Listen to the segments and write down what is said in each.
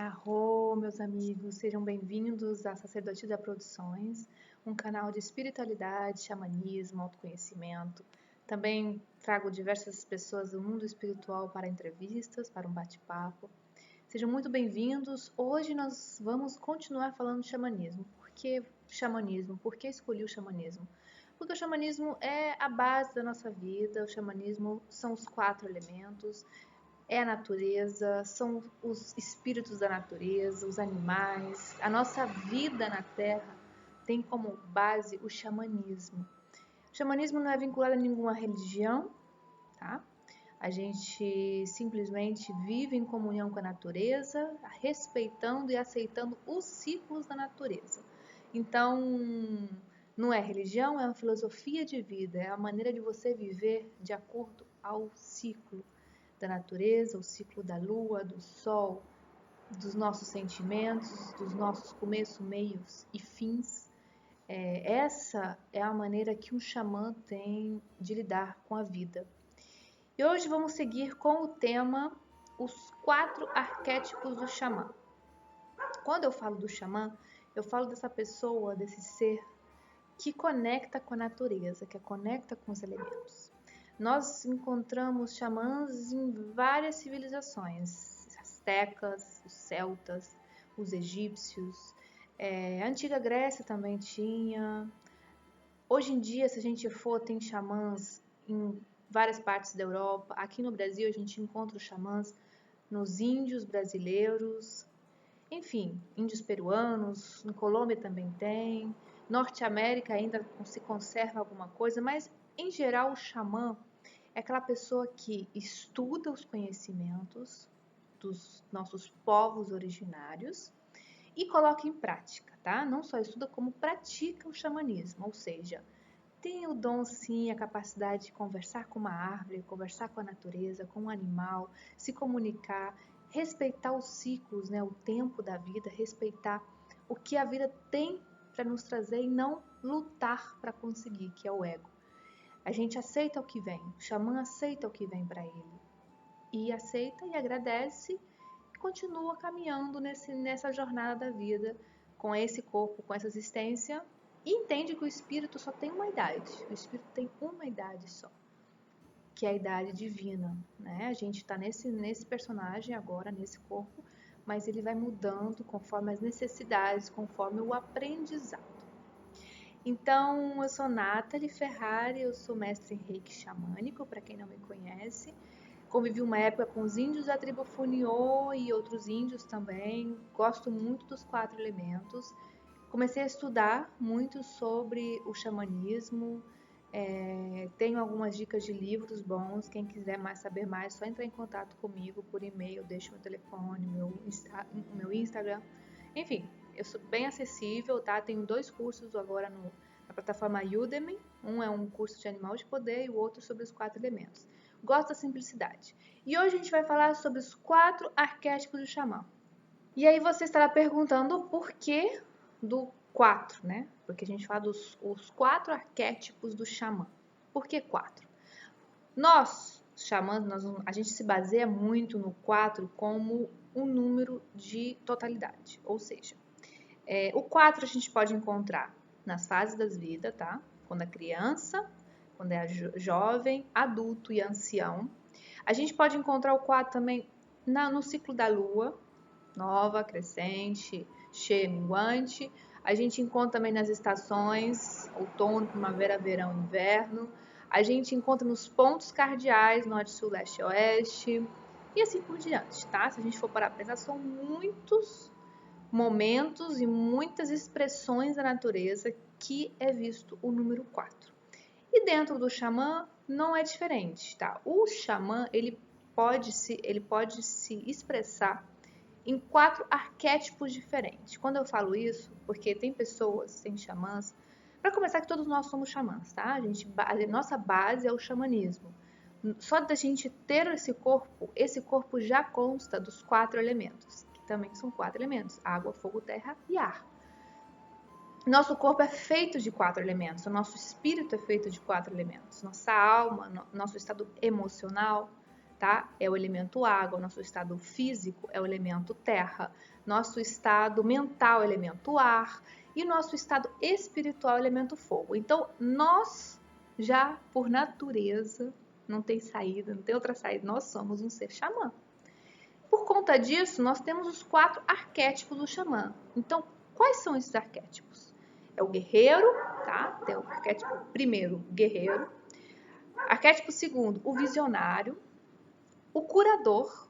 Arro, meus amigos, sejam bem-vindos a Sacerdotisa Produções, um canal de espiritualidade, xamanismo, autoconhecimento. Também trago diversas pessoas do mundo espiritual para entrevistas, para um bate-papo. Sejam muito bem-vindos. Hoje nós vamos continuar falando de xamanismo. Por que xamanismo? Por que escolhi o xamanismo? Porque o xamanismo é a base da nossa vida, o xamanismo são os 4 elementos, é a natureza, são os espíritos da natureza, os animais. A nossa vida na Terra tem como base o xamanismo. O xamanismo não é vinculado a nenhuma religião, tá? A gente simplesmente vive em comunhão com a natureza, respeitando e aceitando os ciclos da natureza. Então, não é religião, é uma filosofia de vida, é a maneira de você viver de acordo ao ciclo da natureza, o ciclo da lua, do sol, dos nossos sentimentos, dos nossos começos, meios e fins. Essa é a maneira que um xamã tem de lidar com a vida. E hoje vamos seguir com o tema os 4 arquétipos do xamã. Quando eu falo do xamã, eu falo dessa pessoa, desse ser que conecta com a natureza, que conecta com os elementos. Nós encontramos xamãs em várias civilizações, os astecas, os celtas, os egípcios, a antiga Grécia também tinha. Hoje em dia, se a gente for, tem xamãs em várias partes da Europa. Aqui no Brasil, a gente encontra os xamãs nos índios brasileiros, enfim, índios peruanos, em Colômbia também tem, Norte América ainda se conserva alguma coisa, mas em geral o xamã é aquela pessoa que estuda os conhecimentos dos nossos povos originários e coloca em prática, tá? Não só estuda, como pratica o xamanismo, ou seja, tem o dom sim, a capacidade de conversar com uma árvore, conversar com a natureza, com um animal, se comunicar, respeitar os ciclos, né, o tempo da vida, respeitar o que a vida tem para nos trazer e não lutar para conseguir, que é o ego. A gente aceita o que vem, o xamã aceita o que vem para ele e aceita e agradece e continua caminhando nessa jornada da vida com esse corpo, com essa existência e entende que o espírito só tem uma idade, o espírito tem uma idade só, que é a idade divina, né? A gente está nesse personagem agora, nesse corpo, mas ele vai mudando conforme as necessidades, conforme o aprendizado. Então, eu sou Nathalie Ferrari, eu sou mestre em Reiki xamânico, para quem não me conhece. Convivi uma época com os índios da tribo Funiô e outros índios também. Gosto muito dos 4 elementos. Comecei a estudar muito sobre o xamanismo. Tenho algumas dicas de livros bons. Quem quiser saber mais, é só entrar em contato comigo por e-mail, deixo meu telefone, meu Instagram. Enfim, eu sou bem acessível, tá? Tenho 2 cursos agora na plataforma Udemy. Um é um curso de animal de poder e o outro sobre os 4 elementos. Gosto da simplicidade. E hoje a gente vai falar sobre os 4 arquétipos do xamã. E aí você estará perguntando o porquê do 4, né? Porque a gente fala dos 4 arquétipos do xamã. Por que 4? Nós, xamãs, a gente se baseia muito no 4 como um número de totalidade. Ou seja, o 4 a gente pode encontrar nas fases das vidas, tá? Quando é criança, quando é jovem, adulto e ancião. A gente pode encontrar o 4 também no ciclo da lua, nova, crescente, cheia, minguante. A gente encontra também nas estações, outono, primavera, verão, inverno. A gente encontra nos pontos cardeais, norte, sul, leste, oeste. E assim por diante, tá? Se a gente for parar para pensar, são muitos momentos e muitas expressões da natureza que é visto o número 4. E dentro do xamã não é diferente, tá? O xamã, ele pode se expressar em 4 arquétipos diferentes. Quando eu falo isso, porque tem pessoas, tem xamãs, para começar que todos nós somos xamãs, tá? A nossa base é o xamanismo. Só da gente ter esse corpo já consta dos 4 elementos, que também são 4 elementos: água, fogo, terra e ar. Nosso corpo é feito de 4 elementos, o nosso espírito é feito de 4 elementos, nossa alma, nosso estado emocional tá? É o elemento água, nosso estado físico é o elemento terra, nosso estado mental é o elemento ar e nosso estado espiritual é o elemento fogo. Então, nós já, por natureza, não tem saída, não tem outra saída, nós somos um ser xamã. Por conta disso, nós temos os 4 arquétipos do xamã. Então, quais são esses arquétipos? É o guerreiro, tá? Tem o arquétipo primeiro, guerreiro. Arquétipo segundo, o visionário, o curador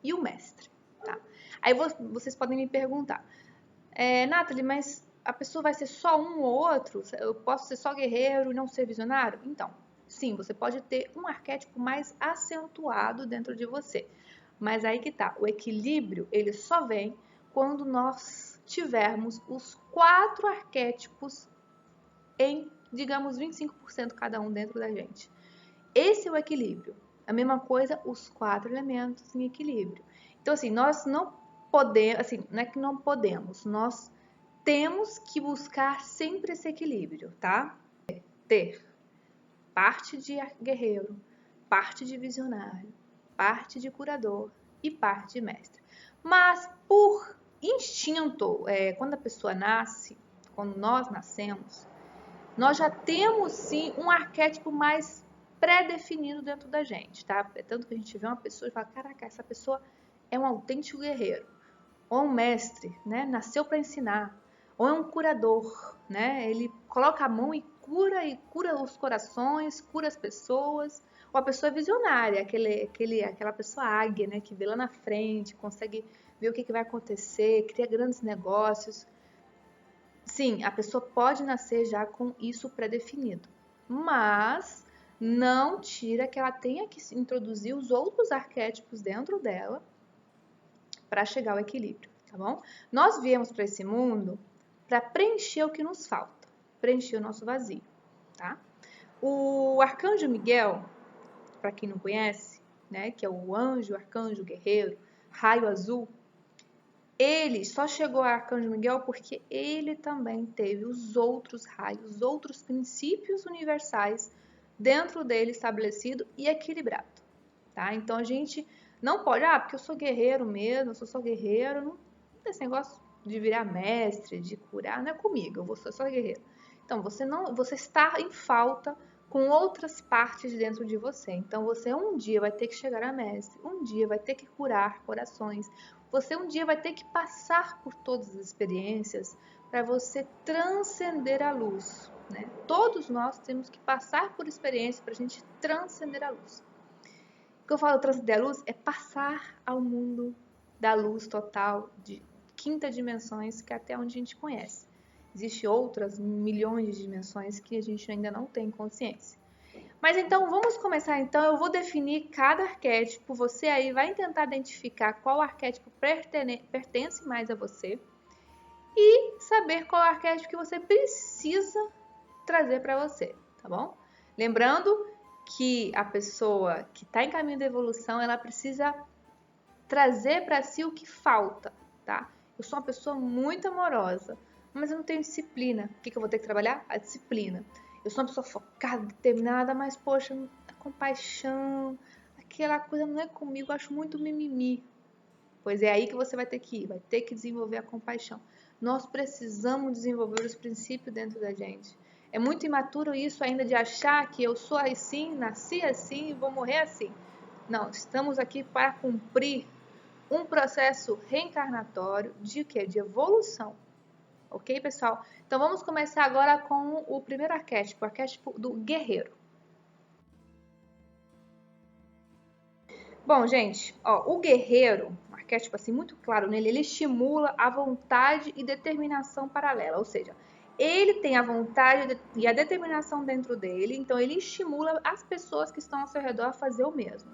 e o mestre, tá? Aí vocês podem me perguntar, Nathalie, mas a pessoa vai ser só um ou outro? Eu posso ser só guerreiro e não ser visionário? Então, sim, você pode ter um arquétipo mais acentuado dentro de você. Mas aí que tá, o equilíbrio, ele só vem quando nós tivermos os 4 arquétipos em, digamos, 25% cada um dentro da gente. Esse é o equilíbrio. A mesma coisa, os 4 elementos em equilíbrio. Então, assim, nós não podemos, assim, não é que não podemos, nós temos que buscar sempre esse equilíbrio, tá? Ter parte de guerreiro, parte de visionário, parte de curador e parte de mestre. Mas por instinto, quando a pessoa nasce, quando nós nascemos, nós já temos sim um arquétipo mais pré-definido dentro da gente, tá? É tanto que a gente vê uma pessoa e fala, caraca, essa pessoa é um autêntico guerreiro, ou um mestre, né? Nasceu para ensinar, ou é um curador, né? Ele coloca a mão e cura os corações, cura as pessoas. Ou a pessoa é visionária, aquela pessoa águia, né? Que vê lá na frente, consegue ver o que vai acontecer, cria grandes negócios. Sim, a pessoa pode nascer já com isso pré-definido, mas não tira que ela tenha que introduzir os outros arquétipos dentro dela para chegar ao equilíbrio, tá bom? Nós viemos para esse mundo para preencher o que nos falta, preencher o nosso vazio, tá? O arcanjo Miguel, para quem não conhece, né, que é o anjo, arcanjo, guerreiro, raio azul, ele só chegou a arcanjo Miguel porque ele também teve os outros raios, os outros princípios universais dentro dele estabelecido e equilibrado, tá? Então a gente não pode, porque eu sou guerreiro mesmo, eu sou só guerreiro, não tem esse negócio de virar mestre, de curar, não é comigo, eu sou só guerreiro. Então você está em falta com outras partes dentro de você. Então você um dia vai ter que chegar a mestre, um dia vai ter que curar corações, você um dia vai ter que passar por todas as experiências para você transcender a luz, né? Todos nós temos que passar por experiências para a gente transcender a luz. O que eu falo transcender a luz é passar ao mundo da luz total, de quinta dimensões, que é até onde a gente conhece. Existem outras milhões de dimensões que a gente ainda não tem consciência. Mas então, vamos começar então, eu vou definir cada arquétipo, você aí vai tentar identificar qual arquétipo pertence mais a você e saber qual arquétipo que você precisa trazer para você, tá bom? Lembrando que a pessoa que está em caminho de evolução, ela precisa trazer para si o que falta, tá? Eu sou uma pessoa muito amorosa, mas eu não tenho disciplina. O que eu vou ter que trabalhar? A disciplina. Eu sou uma pessoa focada, determinada, mas, poxa, a compaixão, aquela coisa não é comigo, eu acho muito mimimi. Pois é aí que você vai ter que ir, vai ter que desenvolver a compaixão. Nós precisamos desenvolver os princípios dentro da gente. É muito imaturo isso ainda de achar que eu sou assim, nasci assim e vou morrer assim. Não, estamos aqui para cumprir um processo reencarnatório de quê? De evolução. Ok, pessoal? Então vamos começar agora com o primeiro arquétipo, o arquétipo do guerreiro. Bom, gente, o guerreiro, um arquétipo assim muito claro nele, ele estimula a vontade e determinação paralela, ou seja, ele tem a vontade e a determinação dentro dele, então ele estimula as pessoas que estão ao seu redor a fazer o mesmo.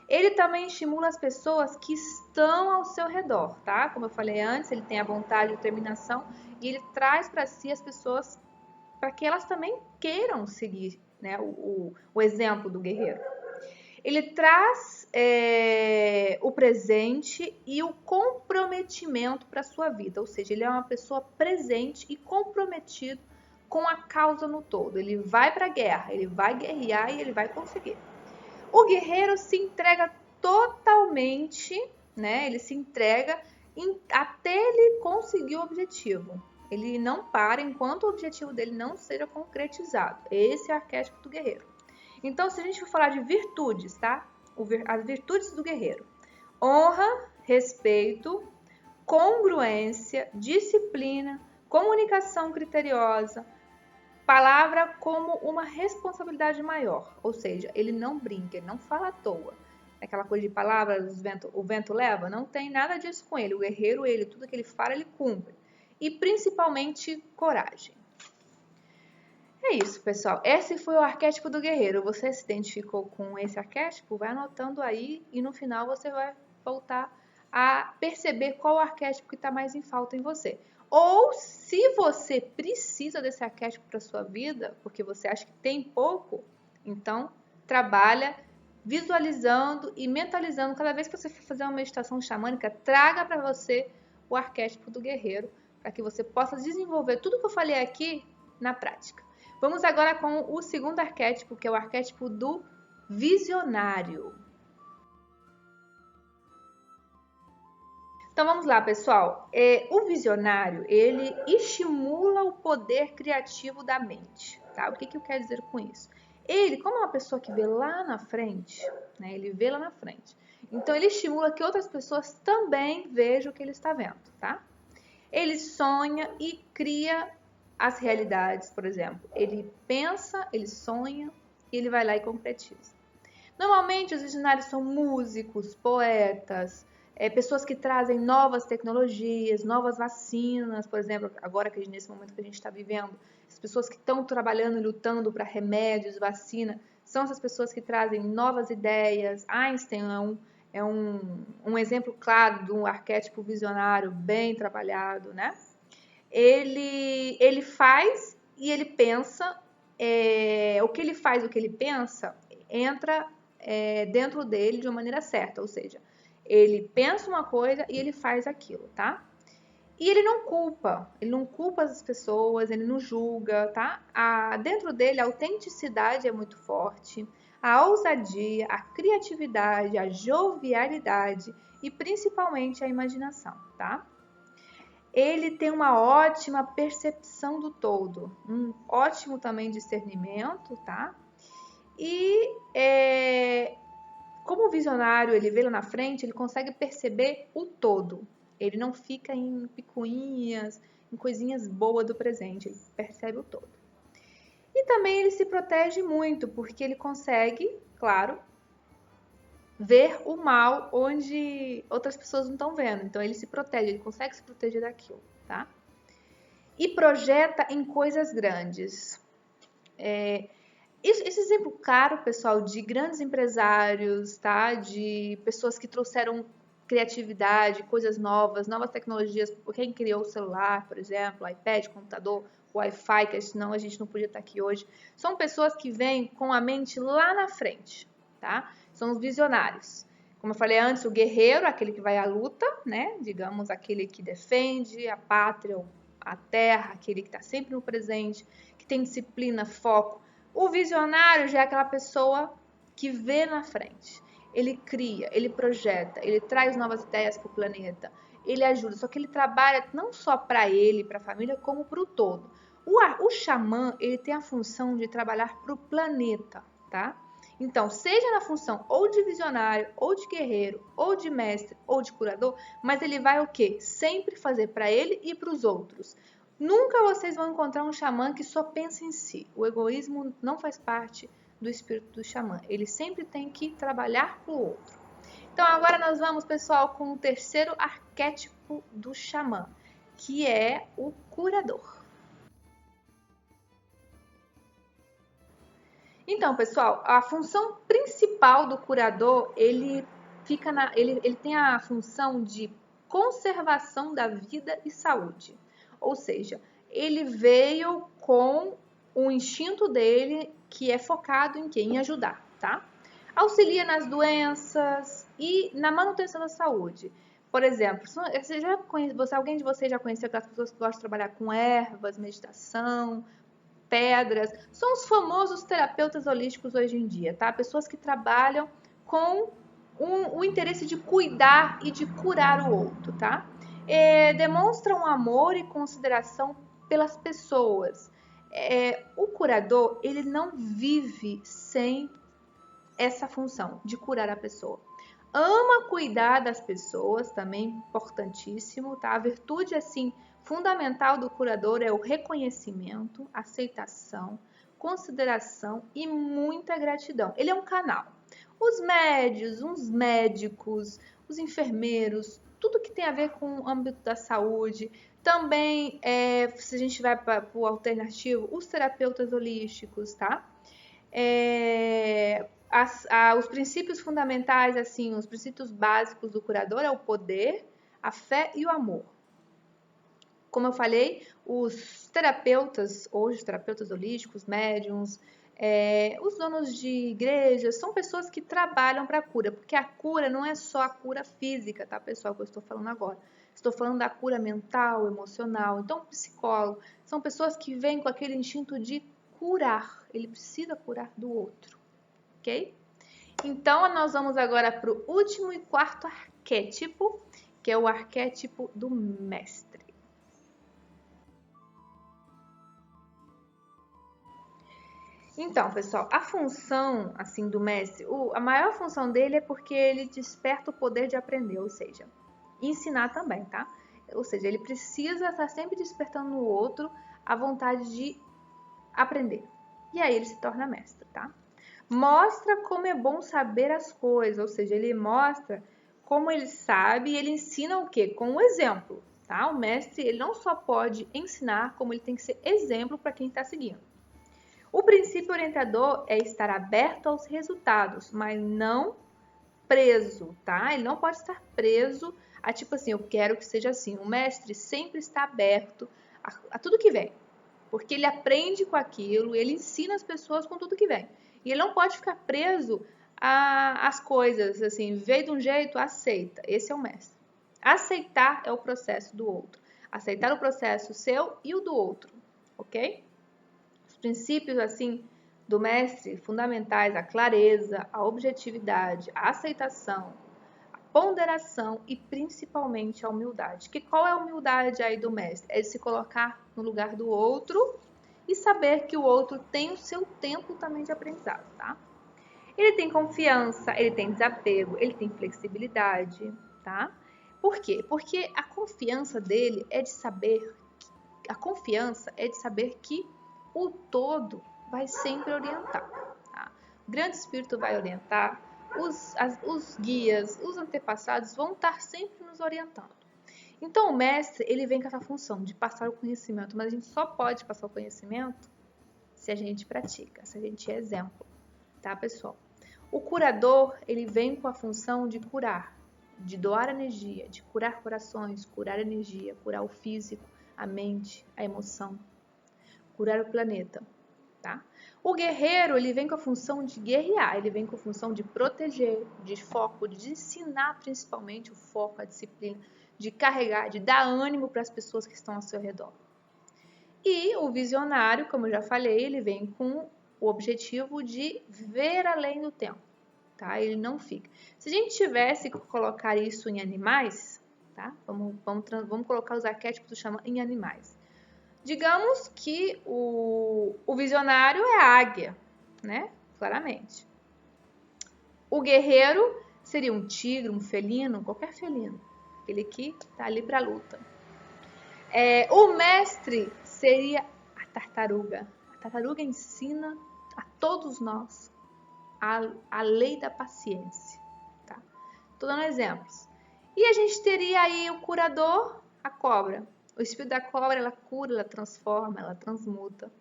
Ele também estimula as pessoas que estão ao seu redor, tá? Como eu falei antes, ele tem a vontade e a determinação e ele traz para si as pessoas para que elas também queiram seguir, né, o exemplo do guerreiro. Ele traz o presente e o comprometimento para a sua vida, ou seja, ele é uma pessoa presente e comprometido com a causa no todo. Ele vai para a guerra, ele vai guerrear e ele vai conseguir. O guerreiro se entrega totalmente, né? Ele se entrega até ele conseguir o objetivo. Ele não para enquanto o objetivo dele não seja concretizado. Esse é o arquétipo do guerreiro. Então, se a gente for falar de virtudes, tá? As virtudes do guerreiro: honra, respeito, congruência, disciplina, comunicação criteriosa, palavra como uma responsabilidade maior. Ou seja, ele não brinca, ele não fala à toa. Aquela coisa de palavras, o vento leva, não tem nada disso com ele. O guerreiro, tudo que ele fala, ele cumpre. E principalmente coragem. É isso, pessoal. Esse foi o arquétipo do guerreiro. Você se identificou com esse arquétipo? Vai anotando aí e no final você vai voltar a perceber qual arquétipo que está mais em falta em você. Ou se você precisa desse arquétipo para sua vida, porque você acha que tem pouco, então trabalha visualizando e mentalizando. Cada vez que você for fazer uma meditação xamânica, traga para você o arquétipo do guerreiro, para que você possa desenvolver tudo que eu falei aqui na prática. Vamos agora com o segundo arquétipo, que é o arquétipo do visionário. Então vamos lá, pessoal. O visionário, ele estimula o poder criativo da mente, tá? O que eu quero dizer com isso? Ele, como é uma pessoa que vê lá na frente, né? Ele vê lá na frente. Então ele estimula que outras pessoas também vejam o que ele está vendo, tá? Ele sonha e cria as realidades, por exemplo. Ele pensa, ele sonha e ele vai lá e concretiza. Normalmente os visionários são músicos, poetas, pessoas que trazem novas tecnologias, novas vacinas, por exemplo, agora que nesse momento que a gente está vivendo, as pessoas que estão trabalhando e lutando para remédios, vacina, são essas pessoas que trazem novas ideias. Einstein é um exemplo claro de um arquétipo visionário bem trabalhado, né? Ele faz e ele pensa, o que ele faz, o que ele pensa, entra dentro dele de uma maneira certa, ou seja, ele pensa uma coisa e ele faz aquilo, tá? E ele não culpa as pessoas, ele não julga, tá? Dentro dele a autenticidade é muito forte, a ousadia, a criatividade, a jovialidade e principalmente a imaginação, tá? Ele tem uma ótima percepção do todo, um ótimo também discernimento, tá? E como o visionário, ele vê lá na frente, ele consegue perceber o todo. Ele não fica em picuinhas, em coisinhas boas do presente, ele percebe o todo. E também ele se protege muito, porque ele consegue, claro, ver o mal onde outras pessoas não estão vendo. Então ele se protege, ele consegue se proteger daquilo, tá? E projeta em coisas grandes. Esse exemplo claro, pessoal, de grandes empresários, tá? De pessoas que trouxeram criatividade, coisas novas, novas tecnologias. Quem criou o celular, por exemplo, o iPad, o computador, o Wi-Fi, que senão a gente não podia estar aqui hoje. São pessoas que vêm com a mente lá na frente, tá? São os visionários. Como eu falei antes, o guerreiro, aquele que vai à luta, né? Digamos, aquele que defende a pátria, a terra, aquele que está sempre no presente, que tem disciplina, foco. O visionário já é aquela pessoa que vê na frente. Ele cria, ele projeta, ele traz novas ideias para o planeta, ele ajuda. Só que ele trabalha não só para ele, para a família, como para o todo. O xamã, ele tem a função de trabalhar para o planeta, tá? Então, seja na função ou de visionário, ou de guerreiro, ou de mestre, ou de curador, mas ele vai o quê? Sempre fazer para ele e para os outros. Nunca vocês vão encontrar um xamã que só pensa em si. O egoísmo não faz parte do espírito do xamã. Ele sempre tem que trabalhar para o outro. Então agora nós vamos, pessoal, com o terceiro arquétipo do xamã, que é o curador. Então, pessoal, a função principal do curador, ele tem a função de conservação da vida e saúde. Ou seja, ele veio com o instinto dele que é focado em quem? Em ajudar, tá? Auxilia nas doenças e na manutenção da saúde. Por exemplo, alguém de vocês já conheceu aquelas pessoas que gostam de trabalhar com ervas, meditação, pedras, são os famosos terapeutas holísticos hoje em dia, tá? Pessoas que trabalham com o interesse de cuidar e de curar o outro, tá? Demonstram amor e consideração pelas pessoas. O curador, ele não vive sem essa função de curar a pessoa. Ama cuidar das pessoas, também importantíssimo, tá? A virtude, assim, fundamental do curador é o reconhecimento, aceitação, consideração e muita gratidão. Ele é um canal. Os médios, os médicos, os enfermeiros, tudo que tem a ver com o âmbito da saúde. Também, se a gente vai para o alternativo, os terapeutas holísticos, tá? Os princípios fundamentais, assim, os princípios básicos do curador é o poder, a fé e o amor. Como eu falei, os terapeutas, hoje os terapeutas holísticos, médiums, os donos de igrejas, são pessoas que trabalham para a cura, porque a cura não é só a cura física, tá, pessoal, que eu estou falando agora. Estou falando da cura mental, emocional. Então, psicólogo são pessoas que vêm com aquele instinto de curar. Ele precisa curar do outro, ok? Então, nós vamos agora para o último e quarto arquétipo, que é o arquétipo do mestre. Então, pessoal, a função, assim, do mestre, a maior função dele é porque ele desperta o poder de aprender, ou seja, ensinar também, tá? Ou seja, ele precisa estar sempre despertando no outro a vontade de aprender. E aí ele se torna mestre, tá? Mostra como é bom saber as coisas, ou seja, ele mostra como ele sabe e ele ensina o quê? Com o exemplo, tá? O mestre, ele não só pode ensinar, como ele tem que ser exemplo para quem está seguindo. O princípio orientador é estar aberto aos resultados, mas não preso, tá? Ele não pode estar preso a tipo assim, eu quero que seja assim. O mestre sempre está aberto a tudo que vem, porque ele aprende com aquilo, ele ensina as pessoas com tudo que vem. E ele não pode ficar preso às coisas, assim, veio de um jeito, aceita. Esse é o mestre. Aceitar é o processo do outro. Aceitar o processo seu e o do outro, ok? Os princípios, assim, do mestre fundamentais, a clareza, a objetividade, a aceitação, a ponderação e principalmente a humildade. Qual é a humildade aí do mestre? É de se colocar no lugar do outro e saber que o outro tem o seu tempo também de aprendizado, tá? Ele tem confiança, ele tem desapego, ele tem flexibilidade, tá? Por quê? Porque a confiança dele é de saber que o todo vai sempre orientar. Tá? O grande espírito vai orientar, os guias, os antepassados vão estar sempre nos orientando. Então o mestre, ele vem com essa função de passar o conhecimento, mas a gente só pode passar o conhecimento se a gente pratica, se a gente é exemplo, tá, pessoal? O curador, ele vem com a função de curar, de doar energia, de curar corações, curar energia, curar o físico, a mente, a emoção, curar o planeta, tá? O guerreiro, ele vem com a função de guerrear, ele vem com a função de proteger, de foco, de ensinar principalmente o foco, a disciplina, de carregar, de dar ânimo para as pessoas que estão ao seu redor. E o visionário, como eu já falei, ele vem com o objetivo de ver além do tempo, tá? Ele não fica. Se a gente tivesse que colocar isso em animais, tá? Vamos colocar os arquétipos do xamã em animais. Digamos que o visionário é a águia, né? Claramente. O guerreiro seria um tigre, um felino, qualquer felino. Aquele que tá ali para a luta. O mestre seria a tartaruga. A tartaruga ensina a todos nós a lei da paciência. Tá? Tô dando exemplos. E a gente teria aí o curador, a cobra. O espírito da cobra, ela cura, ela transforma, ela transmuta.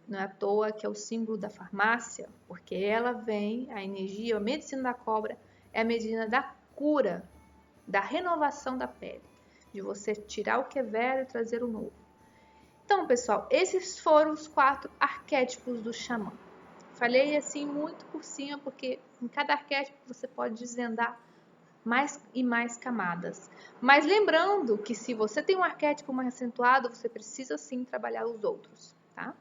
Não é à toa que é o símbolo da farmácia, porque ela vem, a energia, a medicina da cobra é a medicina da cura, da renovação da pele, de você tirar o que é velho e trazer o novo. Então, pessoal, esses foram os 4 arquétipos do xamã. Falei assim muito por cima, porque em cada arquétipo você pode desvendar mais e mais camadas. Mas lembrando que se você tem um arquétipo mais acentuado, você precisa sim trabalhar os outros, tá?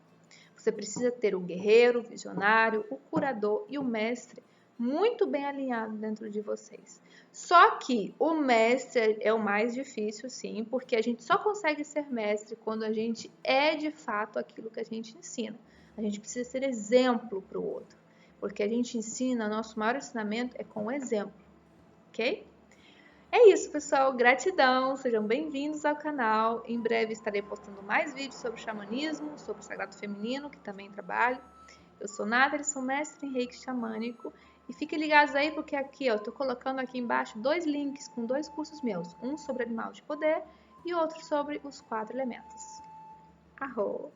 Você precisa ter o guerreiro, o visionário, o curador e o mestre muito bem alinhado dentro de vocês. Só que o mestre é o mais difícil, sim, porque a gente só consegue ser mestre quando a gente é de fato aquilo que a gente ensina. A gente precisa ser exemplo para o outro, porque a gente ensina, nosso maior ensinamento é com o exemplo, ok? É isso, pessoal. Gratidão. Sejam bem-vindos ao canal. Em breve estarei postando mais vídeos sobre xamanismo, sobre o sagrado feminino, que também trabalho. Eu sou Nathalie, sou mestre em reiki xamânico. E fiquem ligados aí, porque aqui eu tô colocando aqui embaixo 2 links com 2 cursos meus. Um sobre animal de poder e outro sobre os 4 elementos. Arro!